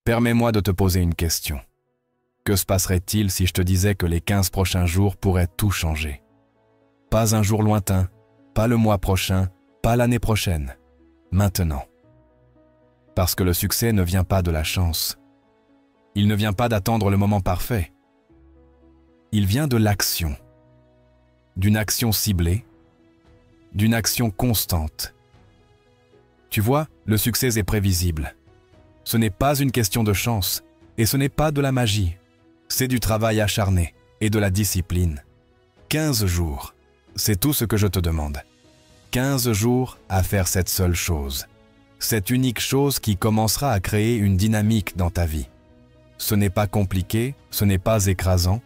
Permets-moi de te poser une question. Que se passerait-il si je te disais que les 15 prochains jours pourraient tout changer? Pas un jour lointain, pas le mois prochain, pas l'année prochaine, maintenant. Parce que le succès ne vient pas de la chance. Il ne vient pas d'attendre le moment parfait. Il vient de l'action. D'une action ciblée, d'une action constante. Tu vois, le succès est prévisible. Ce n'est pas une question de chance, et ce n'est pas de la magie. C'est du travail acharné et de la discipline. 15 jours, c'est tout ce que je te demande. 15 jours à faire cette seule chose. Cette unique chose qui commencera à créer une dynamique dans ta vie. Ce n'est pas compliqué, ce n'est pas écrasant,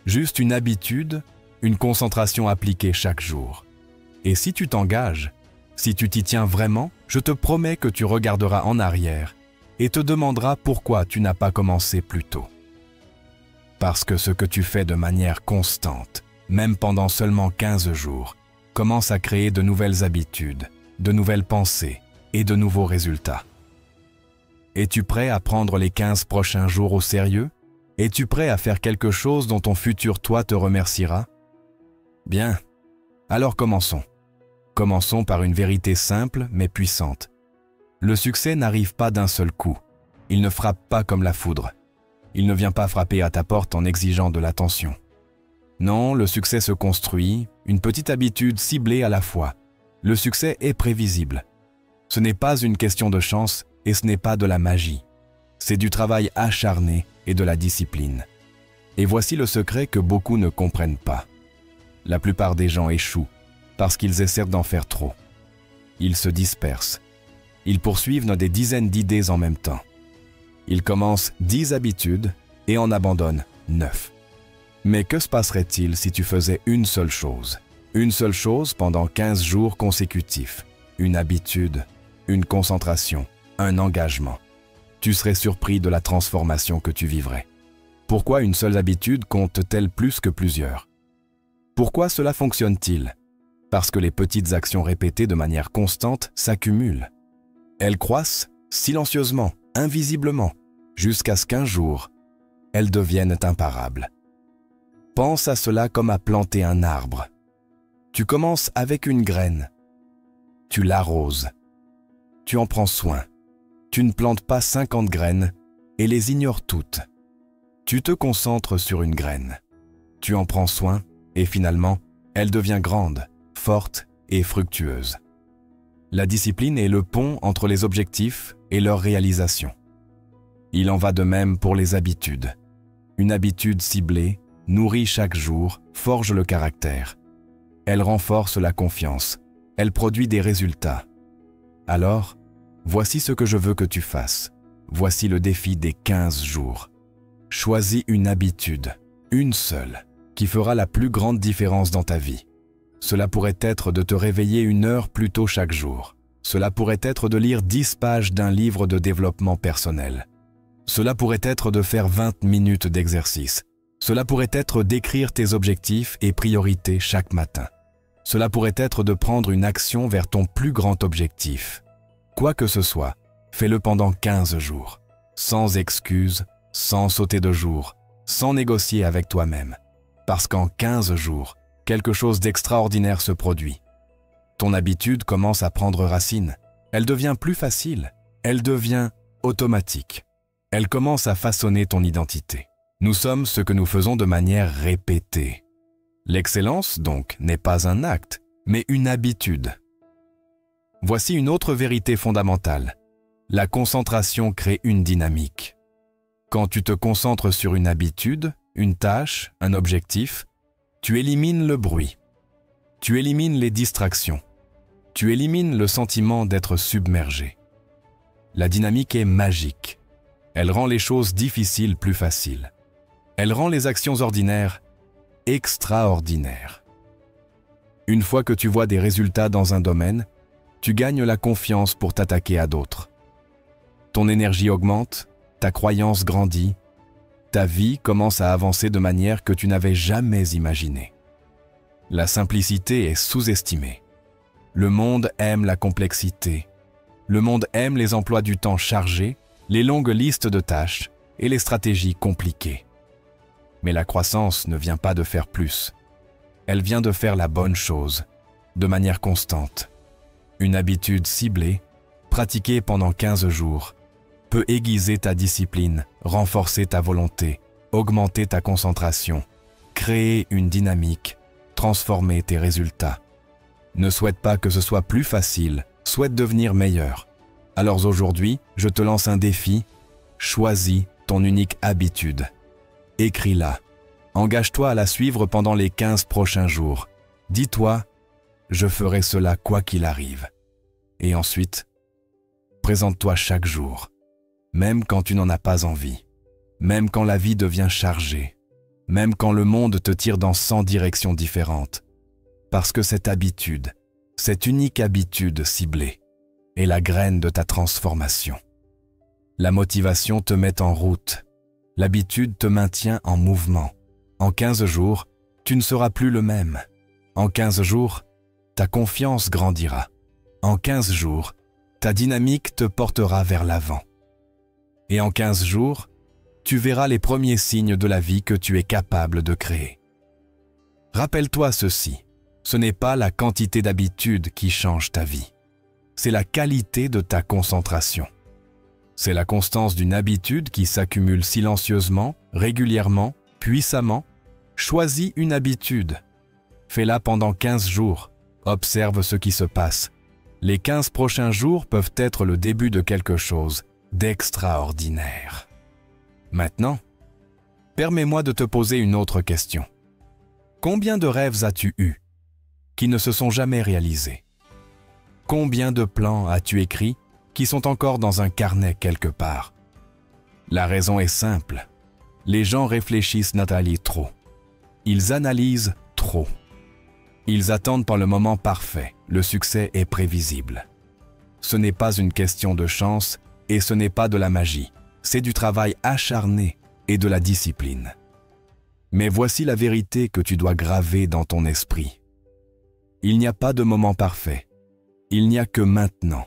juste une habitude, une concentration appliquée chaque jour. Et si tu t'engages, si tu t'y tiens vraiment, je te promets que tu regarderas en arrière et te demanderas pourquoi tu n'as pas commencé plus tôt. Parce que ce que tu fais de manière constante, même pendant seulement 15 jours, commence à créer de nouvelles habitudes, de nouvelles pensées et de nouveaux résultats. Es-tu prêt à prendre les 15 prochains jours au sérieux? Es-tu prêt à faire quelque chose dont ton futur toi te remerciera? Bien, alors commençons. Commençons par une vérité simple mais puissante. Le succès n'arrive pas d'un seul coup. Il ne frappe pas comme la foudre. Il ne vient pas frapper à ta porte en exigeant de l'attention. Non, le succès se construit, une petite habitude ciblée à la fois. Le succès est prévisible. Ce n'est pas une question de chance et ce n'est pas de la magie. C'est du travail acharné et de la discipline. Et voici le secret que beaucoup ne comprennent pas. La plupart des gens échouent parce qu'ils essaient d'en faire trop. Ils se dispersent. Ils poursuivent des dizaines d'idées en même temps. Ils commencent 10 habitudes et en abandonnent 9. Mais que se passerait-il si tu faisais une seule chose? Une seule chose pendant 15 jours consécutifs. Une habitude, une concentration, un engagement. Tu serais surpris de la transformation que tu vivrais. Pourquoi une seule habitude compte-t-elle plus que plusieurs? Pourquoi cela fonctionne-t-il? Parce que les petites actions répétées de manière constante s'accumulent. Elles croissent silencieusement, invisiblement, jusqu'à ce qu'un jour, elles deviennent imparables. Pense à cela comme à planter un arbre. Tu commences avec une graine. Tu l'arroses. Tu en prends soin. Tu ne plantes pas 50 graines et les ignores toutes. Tu te concentres sur une graine. Tu en prends soin et finalement, elle devient grande, forte et fructueuse. La discipline est le pont entre les objectifs et leur réalisation. Il en va de même pour les habitudes. Une habitude ciblée, nourrie chaque jour, forge le caractère. Elle renforce la confiance. Elle produit des résultats. Alors, voici ce que je veux que tu fasses. Voici le défi des 15 jours. Choisis une habitude, une seule, qui fera la plus grande différence dans ta vie. Cela pourrait être de te réveiller 1 heure plus tôt chaque jour. Cela pourrait être de lire 10 pages d'un livre de développement personnel. Cela pourrait être de faire 20 minutes d'exercice. Cela pourrait être d'écrire tes objectifs et priorités chaque matin. Cela pourrait être de prendre une action vers ton plus grand objectif. Quoi que ce soit, fais-le pendant 15 jours. Sans excuses, sans sauter de jour, sans négocier avec toi-même. Parce qu'en 15 jours, quelque chose d'extraordinaire se produit. Ton habitude commence à prendre racine. Elle devient plus facile. Elle devient automatique. Elle commence à façonner ton identité. Nous sommes ce que nous faisons de manière répétée. L'excellence, donc, n'est pas un acte, mais une habitude. Voici une autre vérité fondamentale. La concentration crée une dynamique. Quand tu te concentres sur une habitude, une tâche, un objectif, tu élimines le bruit. Tu élimines les distractions. Tu élimines le sentiment d'être submergé. La dynamique est magique. Elle rend les choses difficiles plus faciles. Elle rend les actions ordinaires extraordinaires. Une fois que tu vois des résultats dans un domaine, tu gagnes la confiance pour t'attaquer à d'autres. Ton énergie augmente, ta croyance grandit, ta vie commence à avancer de manière que tu n'avais jamais imaginée. La simplicité est sous-estimée. Le monde aime la complexité. Le monde aime les emplois du temps chargés, les longues listes de tâches et les stratégies compliquées. Mais la croissance ne vient pas de faire plus. Elle vient de faire la bonne chose, de manière constante. Une habitude ciblée, pratiquée pendant 15 jours, peut aiguiser ta discipline, renforcer ta volonté, augmenter ta concentration, créer une dynamique, transformer tes résultats. Ne souhaite pas que ce soit plus facile, souhaite devenir meilleur. Alors aujourd'hui, je te lance un défi, choisis ton unique habitude. Écris-la. Engage-toi à la suivre pendant les 15 prochains jours. Dis-toi, je ferai cela quoi qu'il arrive. Et ensuite, présente-toi chaque jour, même quand tu n'en as pas envie, même quand la vie devient chargée, même quand le monde te tire dans 100 directions différentes. Parce que cette habitude, cette unique habitude ciblée, est la graine de ta transformation. La motivation te met en route. L'habitude te maintient en mouvement. En 15 jours, tu ne seras plus le même. En 15 jours, ta confiance grandira. En 15 jours, ta dynamique te portera vers l'avant. Et en 15 jours, tu verras les premiers signes de la vie que tu es capable de créer. Rappelle-toi ceci, ce n'est pas la quantité d'habitudes qui change ta vie. C'est la qualité de ta concentration. C'est la constance d'une habitude qui s'accumule silencieusement, régulièrement, puissamment. Choisis une habitude. Fais-la pendant 15 jours. Observe ce qui se passe. Les 15 prochains jours peuvent être le début de quelque chose d'extraordinaire. Maintenant, permets-moi de te poser une autre question. Combien de rêves as-tu eus qui ne se sont jamais réalisés? Combien de plans as-tu écrits qui sont encore dans un carnet quelque part? La raison est simple. Les gens réfléchissent, Nathalie, trop. Ils analysent trop. Ils attendent par le moment parfait. Le succès est prévisible. Ce n'est pas une question de chance et ce n'est pas de la magie. C'est du travail acharné et de la discipline. Mais voici la vérité que tu dois graver dans ton esprit. Il n'y a pas de moment parfait. Il n'y a que maintenant.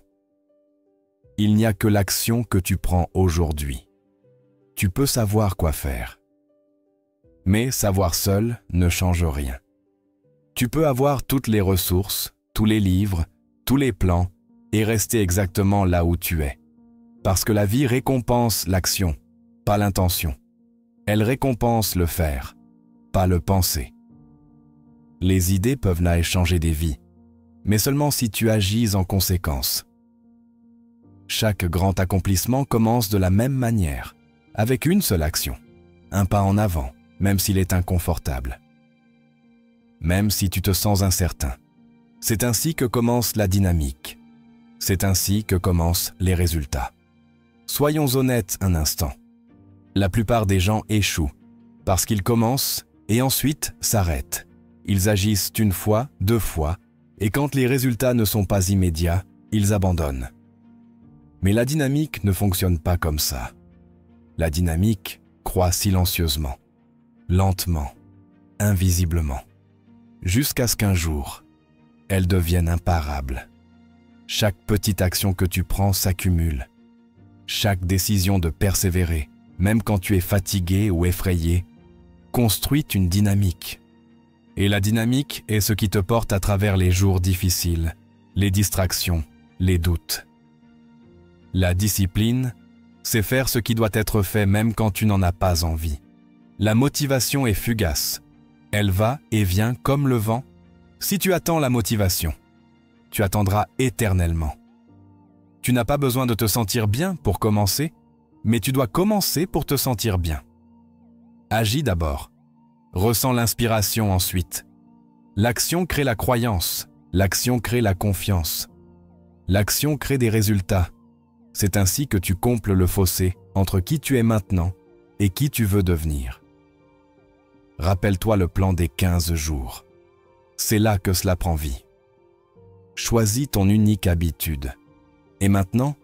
Il n'y a que l'action que tu prends aujourd'hui. Tu peux savoir quoi faire. Mais savoir seul ne change rien. Tu peux avoir toutes les ressources, tous les livres, tous les plans et rester exactement là où tu es. Parce que la vie récompense l'action, pas l'intention. Elle récompense le faire, pas le penser. Les idées peuvent naître changer des vies, mais seulement si tu agis en conséquence. Chaque grand accomplissement commence de la même manière, avec une seule action, un pas en avant, même s'il est inconfortable. Même si tu te sens incertain. C'est ainsi que commence la dynamique. C'est ainsi que commencent les résultats. Soyons honnêtes un instant. La plupart des gens échouent parce qu'ils commencent et ensuite s'arrêtent. Ils agissent une fois, 2 fois, et quand les résultats ne sont pas immédiats, ils abandonnent. Mais la dynamique ne fonctionne pas comme ça. La dynamique croît silencieusement, lentement, invisiblement, jusqu'à ce qu'un jour, elle devienne imparable. Chaque petite action que tu prends s'accumule. Chaque décision de persévérer, même quand tu es fatigué ou effrayé, construit une dynamique. Et la dynamique est ce qui te porte à travers les jours difficiles, les distractions, les doutes. La discipline, c'est faire ce qui doit être fait même quand tu n'en as pas envie. La motivation est fugace. Elle va et vient comme le vent. Si tu attends la motivation, tu attendras éternellement. Tu n'as pas besoin de te sentir bien pour commencer, mais tu dois commencer pour te sentir bien. Agis d'abord. Ressens l'inspiration ensuite. L'action crée la croyance. L'action crée la confiance. L'action crée des résultats. C'est ainsi que tu combles le fossé entre qui tu es maintenant et qui tu veux devenir. Rappelle-toi le plan des 15 jours. C'est là que cela prend vie. Choisis ton unique habitude. Et maintenant,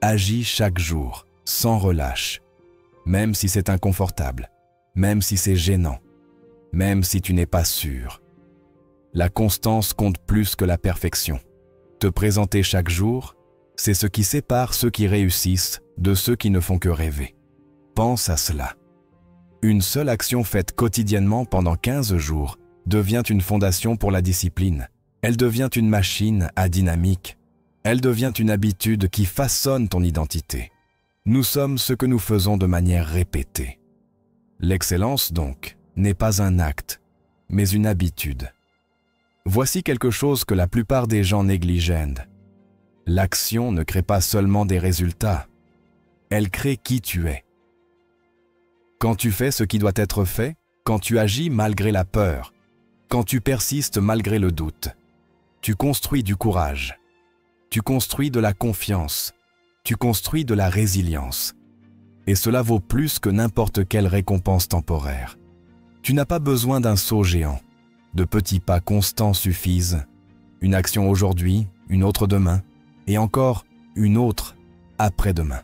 agis chaque jour, sans relâche. Même si c'est inconfortable, même si c'est gênant, même si tu n'es pas sûr. La constance compte plus que la perfection. Te présenter chaque jour, C'est ce qui sépare ceux qui réussissent de ceux qui ne font que rêver. Pense à cela. Une seule action faite quotidiennement pendant 15 jours devient une fondation pour la discipline. Elle devient une machine à dynamique. Elle devient une habitude qui façonne ton identité. Nous sommes ce que nous faisons de manière répétée. L'excellence, donc, n'est pas un acte, mais une habitude. Voici quelque chose que la plupart des gens négligent. L'action ne crée pas seulement des résultats, elle crée qui tu es. Quand tu fais ce qui doit être fait, quand tu agis malgré la peur, quand tu persistes malgré le doute, tu construis du courage, tu construis de la confiance, tu construis de la résilience. Et cela vaut plus que n'importe quelle récompense temporaire. Tu n'as pas besoin d'un saut géant. De petits pas constants suffisent. Une action aujourd'hui, une autre demain, et encore une autre après-demain.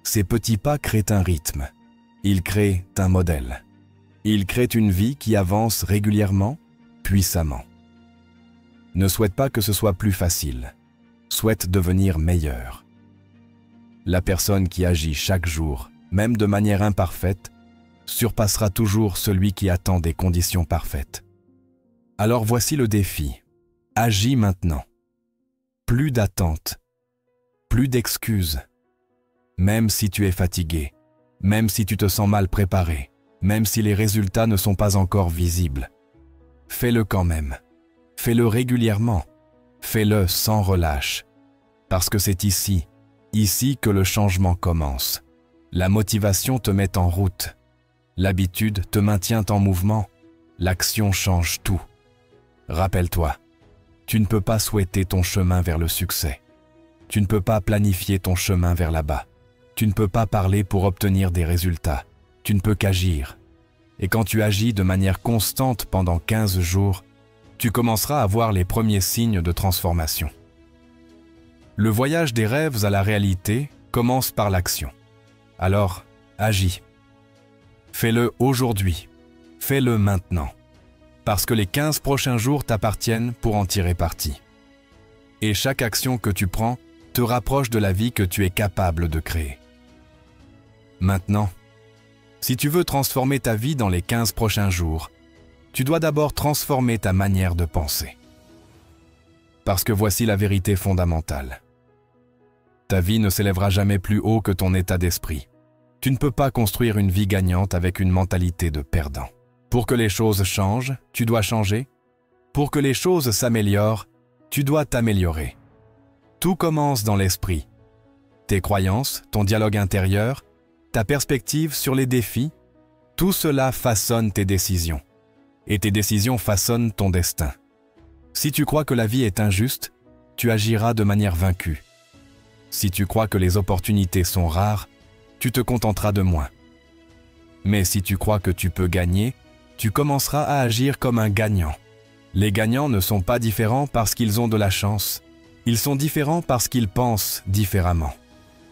Ces petits pas créent un rythme. Ils créent un modèle. Ils créent une vie qui avance régulièrement, puissamment. Ne souhaite pas que ce soit plus facile. Souhaite devenir meilleur. La personne qui agit chaque jour, même de manière imparfaite, surpassera toujours celui qui attend des conditions parfaites. Alors voici le défi. Agis maintenant. Plus d'attente, plus d'excuses. Même si tu es fatigué, même si tu te sens mal préparé, même si les résultats ne sont pas encore visibles. Fais-le quand même. Fais-le régulièrement. Fais-le sans relâche. Parce que c'est ici que le changement commence. La motivation te met en route. L'habitude te maintient en mouvement. L'action change tout. Rappelle-toi, tu ne peux pas souhaiter ton chemin vers le succès. Tu ne peux pas planifier ton chemin vers là-bas. Tu ne peux pas parler pour obtenir des résultats. Tu ne peux qu'agir. Et quand tu agis de manière constante pendant 15 jours, tu commenceras à voir les premiers signes de transformation. Le voyage des rêves à la réalité commence par l'action. Alors, agis. Fais-le aujourd'hui. Fais-le maintenant. Parce que les 15 prochains jours t'appartiennent pour en tirer parti. Et chaque action que tu prends te rapproche de la vie que tu es capable de créer. Maintenant, si tu veux transformer ta vie dans les 15 prochains jours, tu dois d'abord transformer ta manière de penser. Parce que voici la vérité fondamentale. Ta vie ne s'élèvera jamais plus haut que ton état d'esprit. Tu ne peux pas construire une vie gagnante avec une mentalité de perdant. Pour que les choses changent, tu dois changer. Pour que les choses s'améliorent, tu dois t'améliorer. Tout commence dans l'esprit. Tes croyances, ton dialogue intérieur, ta perspective sur les défis, tout cela façonne tes décisions. Et tes décisions façonnent ton destin. Si tu crois que la vie est injuste, tu agiras de manière vaincue. Si tu crois que les opportunités sont rares, tu te contenteras de moins. Mais si tu crois que tu peux gagner, tu commenceras à agir comme un gagnant. Les gagnants ne sont pas différents parce qu'ils ont de la chance. Ils sont différents parce qu'ils pensent différemment.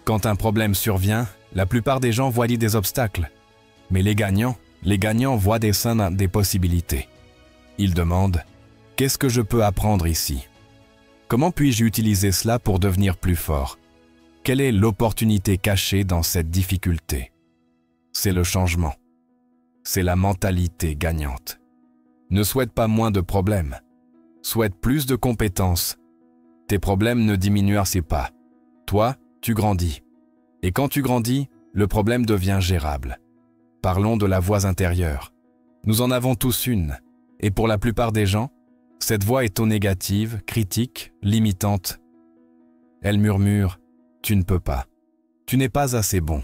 Quand un problème survient, la plupart des gens voient des obstacles. Mais les gagnants voient des possibilités. Ils demandent « Qu'est-ce que je peux apprendre ici? Comment puis-je utiliser cela pour devenir plus fort? Quelle est l'opportunité cachée dans cette difficulté ?» C'est le changement. C'est la mentalité gagnante. Ne souhaite pas moins de problèmes. Souhaite plus de compétences. Tes problèmes ne diminuent pas. Toi, tu grandis. Et quand tu grandis, le problème devient gérable. Parlons de la voix intérieure. Nous en avons tous une. Et pour la plupart des gens, cette voix est négative, critique, limitante. Elle murmure « Tu ne peux pas. Tu n'es pas assez bon.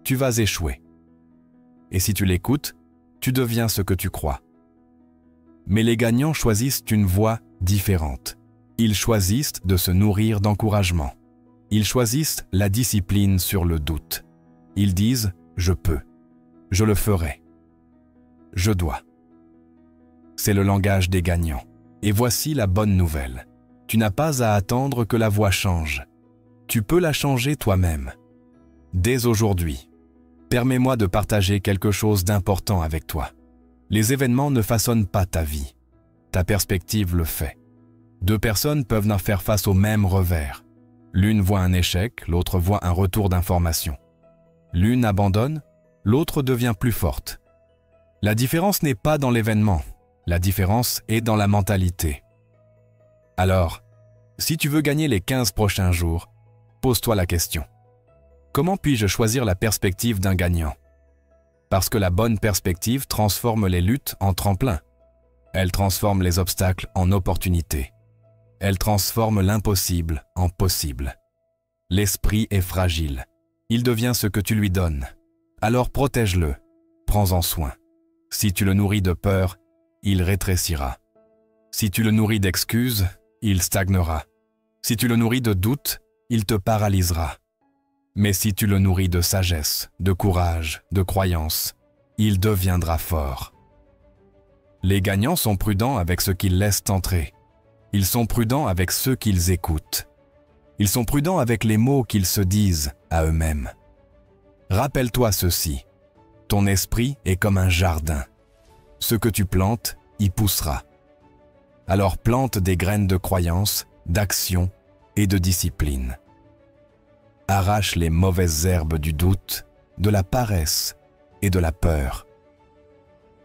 Tu vas échouer. » Et si tu l'écoutes, tu deviens ce que tu crois. Mais les gagnants choisissent une voie différente. Ils choisissent de se nourrir d'encouragement. Ils choisissent la discipline sur le doute. Ils disent « Je peux. Je le ferai. Je dois. » C'est le langage des gagnants. Et voici la bonne nouvelle. Tu n'as pas à attendre que la voie change. Tu peux la changer toi-même. Dès aujourd'hui, permets-moi de partager quelque chose d'important avec toi. Les événements ne façonnent pas ta vie. Ta perspective le fait. Deux personnes peuvent en faire face au même revers. L'une voit un échec, l'autre voit un retour d'information. L'une abandonne, l'autre devient plus forte. La différence n'est pas dans l'événement, la différence est dans la mentalité. Alors, si tu veux gagner les 15 prochains jours, pose-toi la question. Comment puis-je choisir la perspective d'un gagnant? Parce que la bonne perspective transforme les luttes en tremplin. Elle transforme les obstacles en opportunités. Elle transforme l'impossible en possible. L'esprit est fragile. Il devient ce que tu lui donnes. Alors protège-le. Prends-en soin. Si tu le nourris de peur, il rétrécira. Si tu le nourris d'excuses, il stagnera. Si tu le nourris de doutes, il te paralysera. Mais si tu le nourris de sagesse, de courage, de croyance, il deviendra fort. Les gagnants sont prudents avec ce qu'ils laissent entrer. Ils sont prudents avec ceux qu'ils écoutent. Ils sont prudents avec les mots qu'ils se disent à eux-mêmes. Rappelle-toi ceci, ton esprit est comme un jardin. Ce que tu plantes, y poussera. Alors plante des graines de croyance, d'action et de discipline. Arrache les mauvaises herbes du doute, de la paresse et de la peur.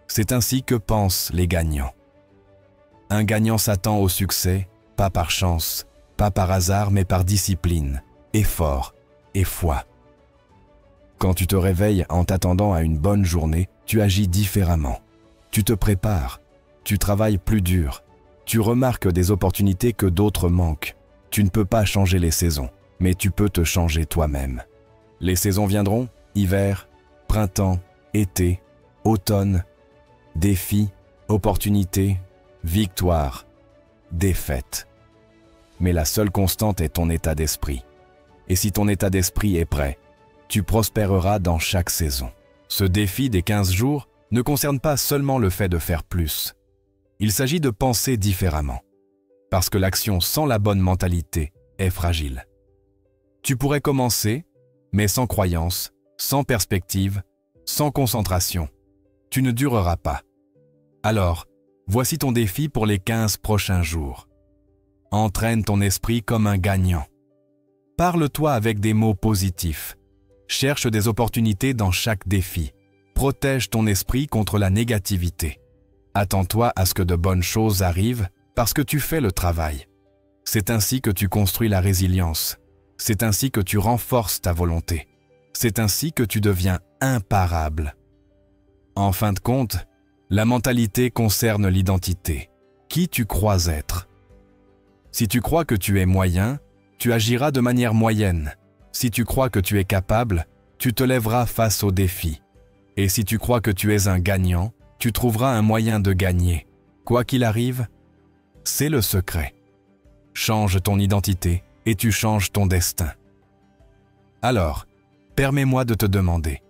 C'est ainsi que pensent les gagnants. Un gagnant s'attend au succès, pas par chance, pas par hasard, mais par discipline, effort et foi. Quand tu te réveilles en t'attendant à une bonne journée, tu agis différemment. Tu te prépares, tu travailles plus dur, tu remarques des opportunités que d'autres manquent. Tu ne peux pas changer les saisons, mais tu peux te changer toi-même. Les saisons viendront, hiver, printemps, été, automne, défis, opportunités, victoire, défaite. Mais la seule constante est ton état d'esprit. Et si ton état d'esprit est prêt, tu prospéreras dans chaque saison. Ce défi des 15 jours ne concerne pas seulement le fait de faire plus. Il s'agit de penser différemment. Parce que l'action sans la bonne mentalité est fragile. Tu pourrais commencer, mais sans croyance, sans perspective, sans concentration. Tu ne dureras pas. Alors, voici ton défi pour les 15 prochains jours. Entraîne ton esprit comme un gagnant. Parle-toi avec des mots positifs. Cherche des opportunités dans chaque défi. Protège ton esprit contre la négativité. Attends-toi à ce que de bonnes choses arrivent parce que tu fais le travail. C'est ainsi que tu construis la résilience. C'est ainsi que tu renforces ta volonté. C'est ainsi que tu deviens imparable. En fin de compte, la mentalité concerne l'identité. Qui tu crois être? Si tu crois que tu es moyen, tu agiras de manière moyenne. Si tu crois que tu es capable, tu te lèveras face aux défis. Et si tu crois que tu es un gagnant, tu trouveras un moyen de gagner. Quoi qu'il arrive, c'est le secret. Change ton identité et tu changes ton destin. Alors, permets-moi de te demander,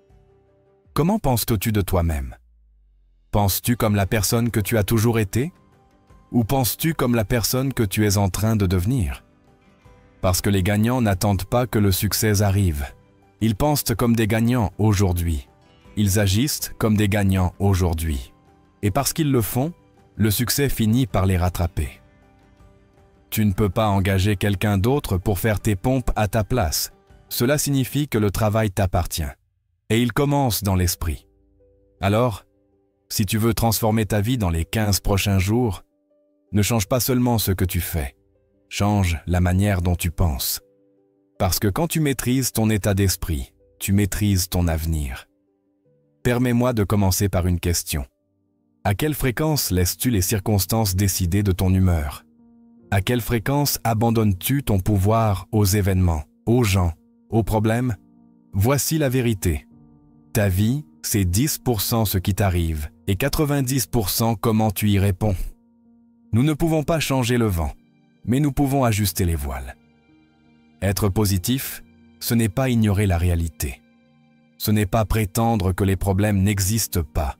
comment penses-tu de toi-même? Penses-tu comme la personne que tu as toujours été? Ou penses-tu comme la personne que tu es en train de devenir? Parce que les gagnants n'attendent pas que le succès arrive. Ils pensent comme des gagnants aujourd'hui. Ils agissent comme des gagnants aujourd'hui. Et parce qu'ils le font, le succès finit par les rattraper. Tu ne peux pas engager quelqu'un d'autre pour faire tes pompes à ta place. Cela signifie que le travail t'appartient. Et il commence dans l'esprit. Alors, si tu veux transformer ta vie dans les 15 prochains jours, ne change pas seulement ce que tu fais. Change la manière dont tu penses. Parce que quand tu maîtrises ton état d'esprit, tu maîtrises ton avenir. Permets-moi de commencer par une question. À quelle fréquence laisses-tu les circonstances décider de ton humeur? À quelle fréquence abandonnes-tu ton pouvoir aux événements, aux gens, aux problèmes? Voici la vérité. Ta vie, c'est 10% ce qui t'arrive et 90% comment tu y réponds. Nous ne pouvons pas changer le vent, mais nous pouvons ajuster les voiles. Être positif, ce n'est pas ignorer la réalité. Ce n'est pas prétendre que les problèmes n'existent pas.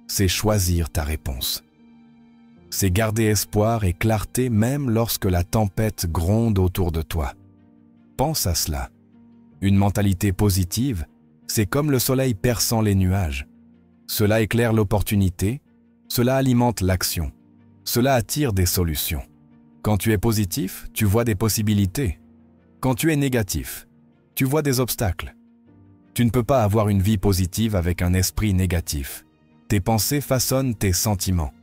C'est choisir ta réponse. C'est garder espoir et clarté même lorsque la tempête gronde autour de toi. Pense à cela. Une mentalité positive, c'est comme le soleil perçant les nuages. Cela éclaire l'opportunité, cela alimente l'action, cela attire des solutions. Quand tu es positif, tu vois des possibilités. Quand tu es négatif, tu vois des obstacles. Tu ne peux pas avoir une vie positive avec un esprit négatif. Tes pensées façonnent tes sentiments.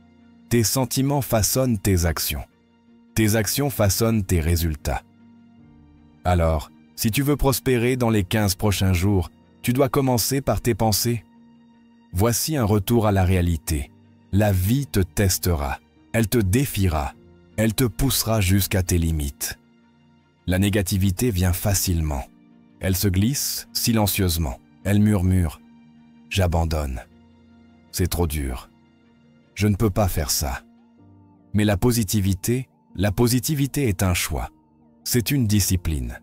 Tes sentiments façonnent tes actions. Tes actions façonnent tes résultats. Alors, si tu veux prospérer dans les 15 prochains jours, tu dois commencer par tes pensées. Voici un retour à la réalité. La vie te testera. Elle te défiera. Elle te poussera jusqu'à tes limites. La négativité vient facilement. Elle se glisse silencieusement. Elle murmure. J'abandonne. C'est trop dur. Je ne peux pas faire ça. Mais la positivité est un choix. C'est une discipline.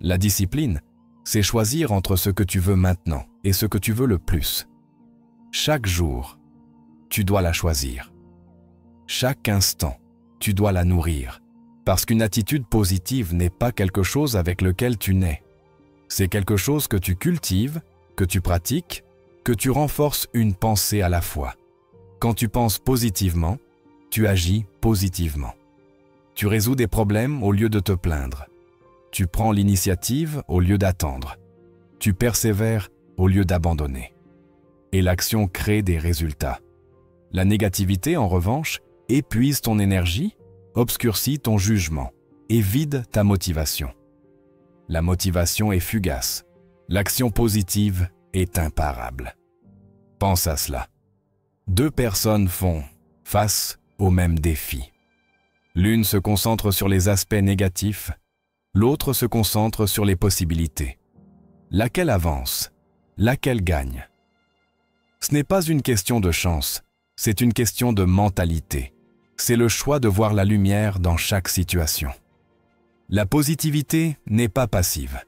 La discipline, c'est choisir entre ce que tu veux maintenant et ce que tu veux le plus. Chaque jour, tu dois la choisir. Chaque instant, tu dois la nourrir. Parce qu'une attitude positive n'est pas quelque chose avec lequel tu nais. C'est quelque chose que tu cultives, que tu pratiques, que tu renforces une pensée à la fois. Quand tu penses positivement, tu agis positivement. Tu résous des problèmes au lieu de te plaindre. Tu prends l'initiative au lieu d'attendre. Tu persévères au lieu d'abandonner. Et l'action crée des résultats. La négativité, en revanche, épuise ton énergie, obscurcit ton jugement et vide ta motivation. La motivation est fugace. L'action positive est imparable. Pense à cela. 2 personnes font face au même défi. L'une se concentre sur les aspects négatifs, l'autre se concentre sur les possibilités. Laquelle avance? Laquelle gagne? Ce n'est pas une question de chance, c'est une question de mentalité. C'est le choix de voir la lumière dans chaque situation. La positivité n'est pas passive.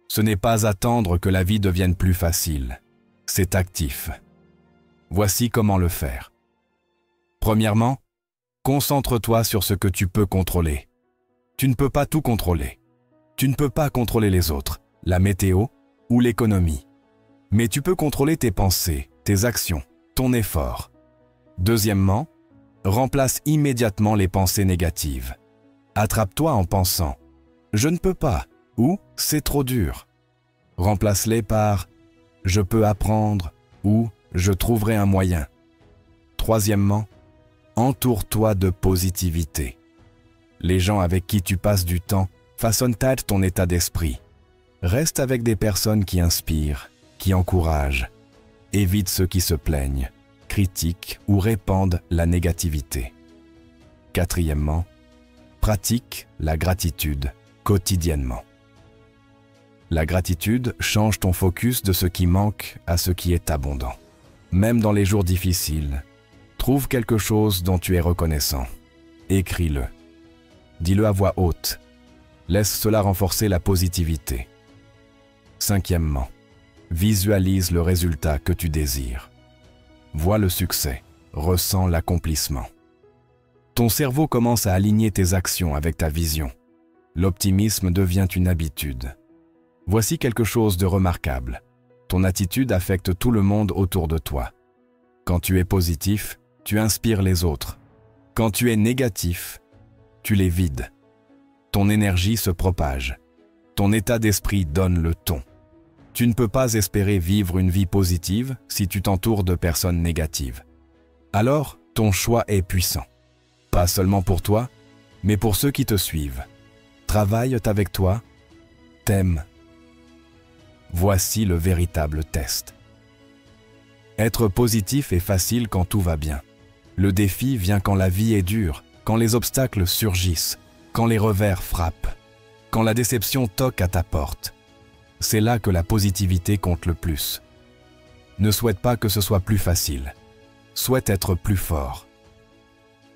Ce n'est pas attendre que la vie devienne plus facile. C'est actif. Voici comment le faire. Premièrement, concentre-toi sur ce que tu peux contrôler. Tu ne peux pas tout contrôler. Tu ne peux pas contrôler les autres, la météo ou l'économie. Mais tu peux contrôler tes pensées, tes actions, ton effort. Deuxièmement, remplace immédiatement les pensées négatives. Attrape-toi en pensant « je ne peux pas » ou « c'est trop dur ». Remplace-les par « je peux apprendre » ou « je trouverai un moyen ». Troisièmement, entoure-toi de positivité. Les gens avec qui tu passes du temps façonnent ton état d'esprit. Reste avec des personnes qui inspirent, qui encouragent. Évite ceux qui se plaignent, critiquent ou répandent la négativité. Quatrièmement, pratique la gratitude quotidiennement. La gratitude change ton focus de ce qui manque à ce qui est abondant. Même dans les jours difficiles, trouve quelque chose dont tu es reconnaissant. Écris-le. Dis-le à voix haute. Laisse cela renforcer la positivité. Cinquièmement, visualise le résultat que tu désires. Vois le succès, ressens l'accomplissement. Ton cerveau commence à aligner tes actions avec ta vision. L'optimisme devient une habitude. Voici quelque chose de remarquable. Ton attitude affecte tout le monde autour de toi. Quand tu es positif, tu inspires les autres. Quand tu es négatif, tu les vides. Ton énergie se propage. Ton état d'esprit donne le ton. Tu ne peux pas espérer vivre une vie positive si tu t'entoures de personnes négatives. Alors, ton choix est puissant. Pas seulement pour toi, mais pour ceux qui te suivent. Travaillent avec toi, t'aiment. Voici le véritable test. Être positif est facile quand tout va bien. Le défi vient quand la vie est dure, quand les obstacles surgissent, quand les revers frappent, quand la déception toque à ta porte. C'est là que la positivité compte le plus. Ne souhaite pas que ce soit plus facile. Souhaite être plus fort.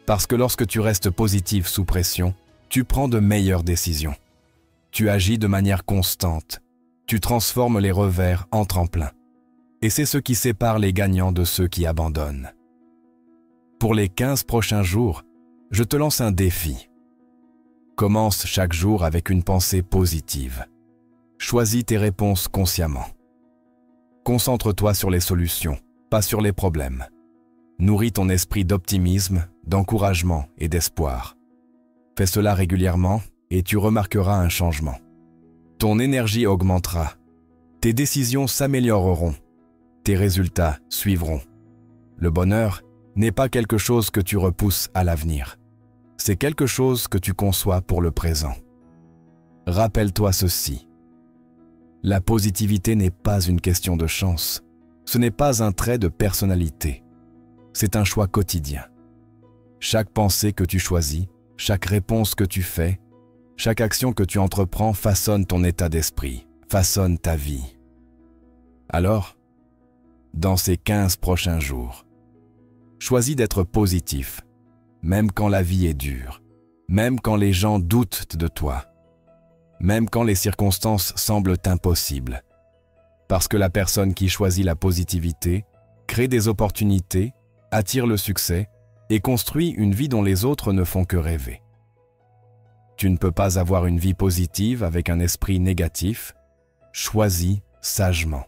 Parce que lorsque tu restes positif sous pression, tu prends de meilleures décisions. Tu agis de manière constante. Tu transformes les revers en tremplin. Et c'est ce qui sépare les gagnants de ceux qui abandonnent. Pour les 15 prochains jours, je te lance un défi. Commence chaque jour avec une pensée positive. Choisis tes réponses consciemment. Concentre-toi sur les solutions, pas sur les problèmes. Nourris ton esprit d'optimisme, d'encouragement et d'espoir. Fais cela régulièrement et tu remarqueras un changement. Ton énergie augmentera. Tes décisions s'amélioreront. Tes résultats suivront. Le bonheur n'est pas quelque chose que tu repousses à l'avenir. C'est quelque chose que tu conçois pour le présent. Rappelle-toi ceci. La positivité n'est pas une question de chance. Ce n'est pas un trait de personnalité. C'est un choix quotidien. Chaque pensée que tu choisis, chaque réponse que tu fais, chaque action que tu entreprends façonne ton état d'esprit, façonne ta vie. Alors, dans ces 15 prochains jours, choisis d'être positif, même quand la vie est dure, même quand les gens doutent de toi, même quand les circonstances semblent impossibles. Parce que la personne qui choisit la positivité crée des opportunités, attire le succès et construit une vie dont les autres ne font que rêver. Tu ne peux pas avoir une vie positive avec un esprit négatif. Choisis sagement.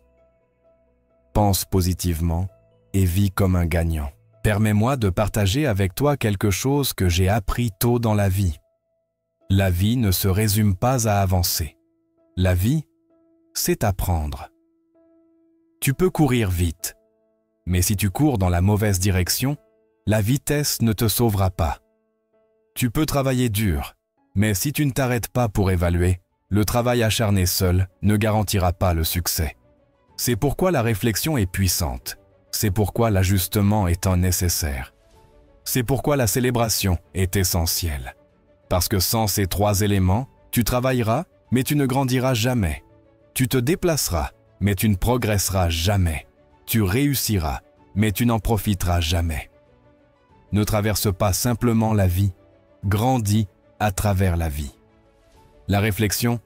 Pense positivement et vis comme un gagnant. Permets-moi de partager avec toi quelque chose que j'ai appris tôt dans la vie. La vie ne se résume pas à avancer. La vie, c'est apprendre. Tu peux courir vite, mais si tu cours dans la mauvaise direction, la vitesse ne te sauvera pas. Tu peux travailler dur, mais si tu ne t'arrêtes pas pour évaluer, le travail acharné seul ne garantira pas le succès. C'est pourquoi la réflexion est puissante. C'est pourquoi l'ajustement est nécessaire. C'est pourquoi la célébration est essentielle. Parce que sans ces 3 éléments, tu travailleras, mais tu ne grandiras jamais. Tu te déplaceras, mais tu ne progresseras jamais. Tu réussiras, mais tu n'en profiteras jamais. Ne traverse pas simplement la vie, grandis à travers la vie. La réflexion,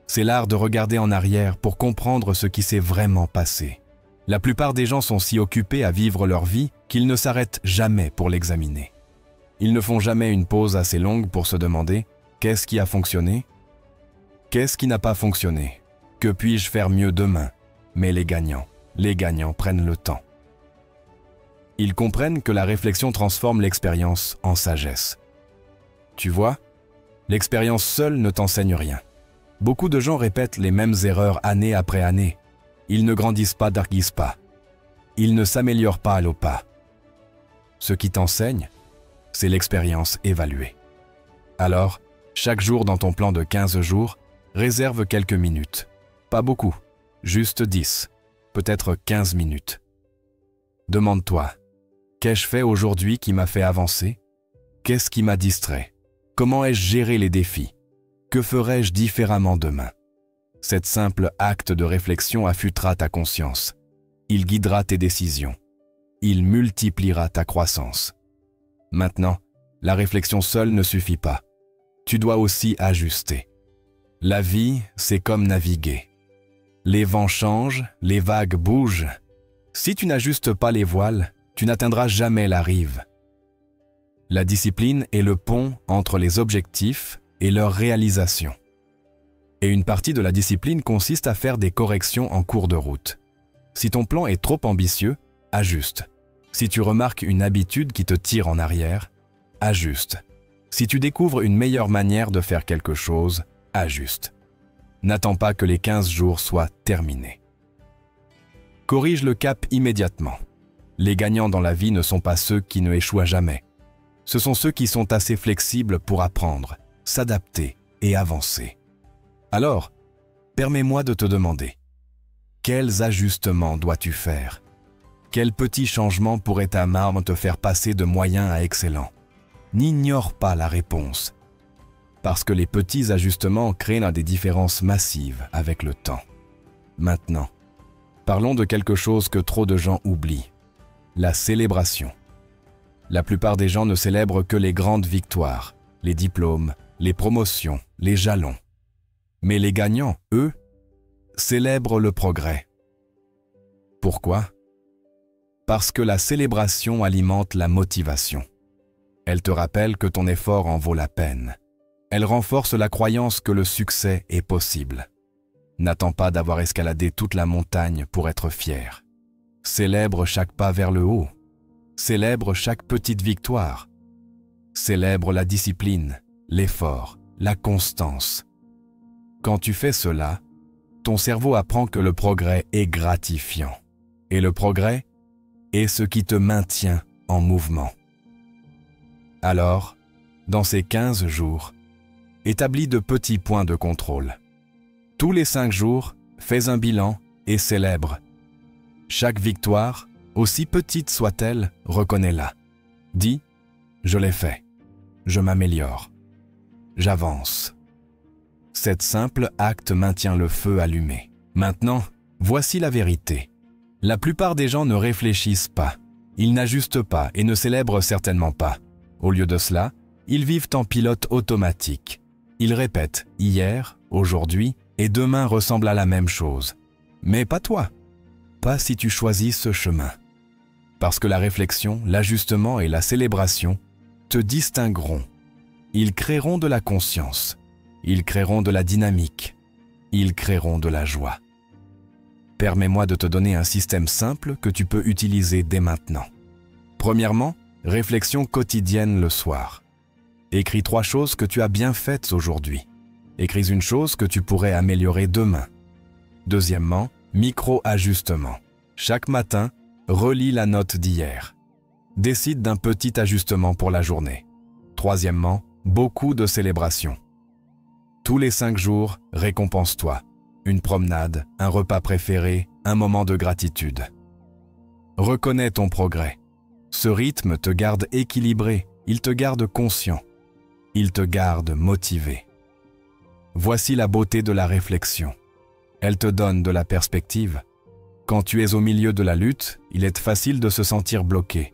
c'est l'art de regarder en arrière pour comprendre ce qui s'est vraiment passé. La plupart des gens sont si occupés à vivre leur vie qu'ils ne s'arrêtent jamais pour l'examiner. Ils ne font jamais une pause assez longue pour se demander « Qu'est-ce qui a fonctionné ? Qu'est-ce qui n'a pas fonctionné ? Que puis-je faire mieux demain ?» Mais les gagnants prennent le temps. Ils comprennent que la réflexion transforme l'expérience en sagesse. Tu vois, l'expérience seule ne t'enseigne rien. Beaucoup de gens répètent les mêmes erreurs année après année. Ils ne grandissent pas d'arguissent pas. Ils ne s'améliorent pas à pas. Ce qui t'enseigne, c'est l'expérience évaluée. Alors, chaque jour dans ton plan de 15 jours, réserve quelques minutes. Pas beaucoup, juste 10, peut-être 15 minutes. Demande-toi, qu'ai-je fait aujourd'hui qui m'a fait avancer? Qu'est-ce qui m'a distrait? Comment ai-je géré les défis? Que ferais-je différemment demain? Cet simple acte de réflexion affûtera ta conscience. Il guidera tes décisions. Il multipliera ta croissance. Maintenant, la réflexion seule ne suffit pas. Tu dois aussi ajuster. La vie, c'est comme naviguer. Les vents changent, les vagues bougent. Si tu n'ajustes pas les voiles, tu n'atteindras jamais la rive. La discipline est le pont entre les objectifs et leur réalisation. Et une partie de la discipline consiste à faire des corrections en cours de route. Si ton plan est trop ambitieux, ajuste. Si tu remarques une habitude qui te tire en arrière, ajuste. Si tu découvres une meilleure manière de faire quelque chose, ajuste. N'attends pas que les 15 jours soient terminés. Corrige le cap immédiatement. Les gagnants dans la vie ne sont pas ceux qui ne échouent jamais. Ce sont ceux qui sont assez flexibles pour apprendre, s'adapter et avancer. Alors, permets-moi de te demander, quels ajustements dois-tu faire? Quels petits changements pourraient à marbre te faire passer de moyen à excellent? N'ignore pas la réponse, parce que les petits ajustements créent des différences massives avec le temps. Maintenant, parlons de quelque chose que trop de gens oublient, la célébration. La plupart des gens ne célèbrent que les grandes victoires, les diplômes, les promotions, les jalons. Mais les gagnants, eux, célèbrent le progrès. Pourquoi? Parce que la célébration alimente la motivation. Elle te rappelle que ton effort en vaut la peine. Elle renforce la croyance que le succès est possible. N'attends pas d'avoir escaladé toute la montagne pour être fier. Célèbre chaque pas vers le haut. Célèbre chaque petite victoire. Célèbre la discipline, l'effort, la constance. Quand tu fais cela, ton cerveau apprend que le progrès est gratifiant. Et le progrès est ce qui te maintient en mouvement. Alors, dans ces 15 jours, établis de petits points de contrôle. Tous les 5 jours, fais un bilan et célèbre. Chaque victoire, aussi petite soit-elle, reconnais-la. Dis, je l'ai fait, je m'améliore, j'avance. Cet simple acte maintient le feu allumé. Maintenant, voici la vérité. La plupart des gens ne réfléchissent pas, ils n'ajustent pas et ne célèbrent certainement pas. Au lieu de cela, ils vivent en pilote automatique. Ils répètent « hier »,« aujourd'hui » et « demain » ressemblent à la même chose. Mais pas toi. Pas si tu choisis ce chemin. Parce que la réflexion, l'ajustement et la célébration te distingueront. Ils créeront de la conscience. Ils créeront de la dynamique. Ils créeront de la joie. Permets-moi de te donner un système simple que tu peux utiliser dès maintenant. Premièrement, réflexion quotidienne le soir. Écris 3 choses que tu as bien faites aujourd'hui. Écris une chose que tu pourrais améliorer demain. Deuxièmement, micro-ajustement. Chaque matin, relis la note d'hier. Décide d'un petit ajustement pour la journée. Troisièmement, beaucoup de célébrations. Tous les 5 jours, récompense-toi. Une promenade, un repas préféré, un moment de gratitude. Reconnais ton progrès. Ce rythme te garde équilibré, il te garde conscient, il te garde motivé. Voici la beauté de la réflexion. Elle te donne de la perspective. Quand tu es au milieu de la lutte, il est facile de se sentir bloqué.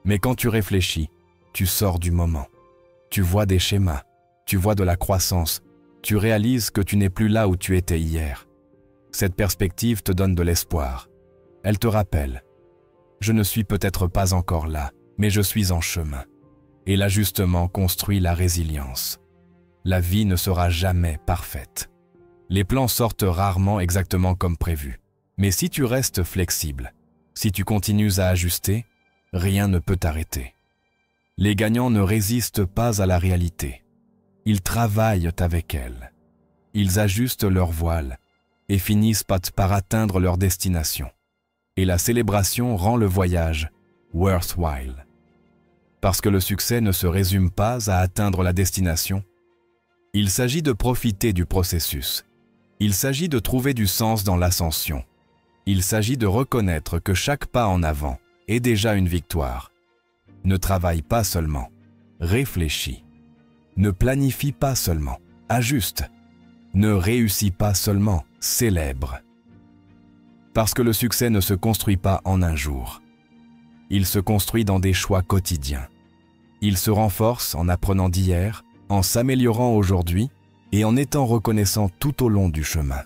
Mais quand tu réfléchis, tu sors du moment. Tu vois des schémas, tu vois de la croissance, tu réalises que tu n'es plus là où tu étais hier. Cette perspective te donne de l'espoir. Elle te rappelle « Je ne suis peut-être pas encore là, mais je suis en chemin. » Et l'ajustement construit la résilience. La vie ne sera jamais parfaite. Les plans sortent rarement exactement comme prévu. Mais si tu restes flexible, si tu continues à ajuster, rien ne peut t'arrêter. Les gagnants ne résistent pas à la réalité. Ils travaillent avec elle. Ils ajustent leur voile et finissent par atteindre leur destination. Et la célébration rend le voyage worthwhile. Parce que le succès ne se résume pas à atteindre la destination. Il s'agit de profiter du processus. Il s'agit de trouver du sens dans l'ascension. Il s'agit de reconnaître que chaque pas en avant est déjà une victoire. Ne travaille pas seulement, réfléchis. Ne planifie pas seulement, ajuste. Ne réussis pas seulement, célèbre. Parce que le succès ne se construit pas en un jour. Il se construit dans des choix quotidiens. Il se renforce en apprenant d'hier, en s'améliorant aujourd'hui et en étant reconnaissant tout au long du chemin.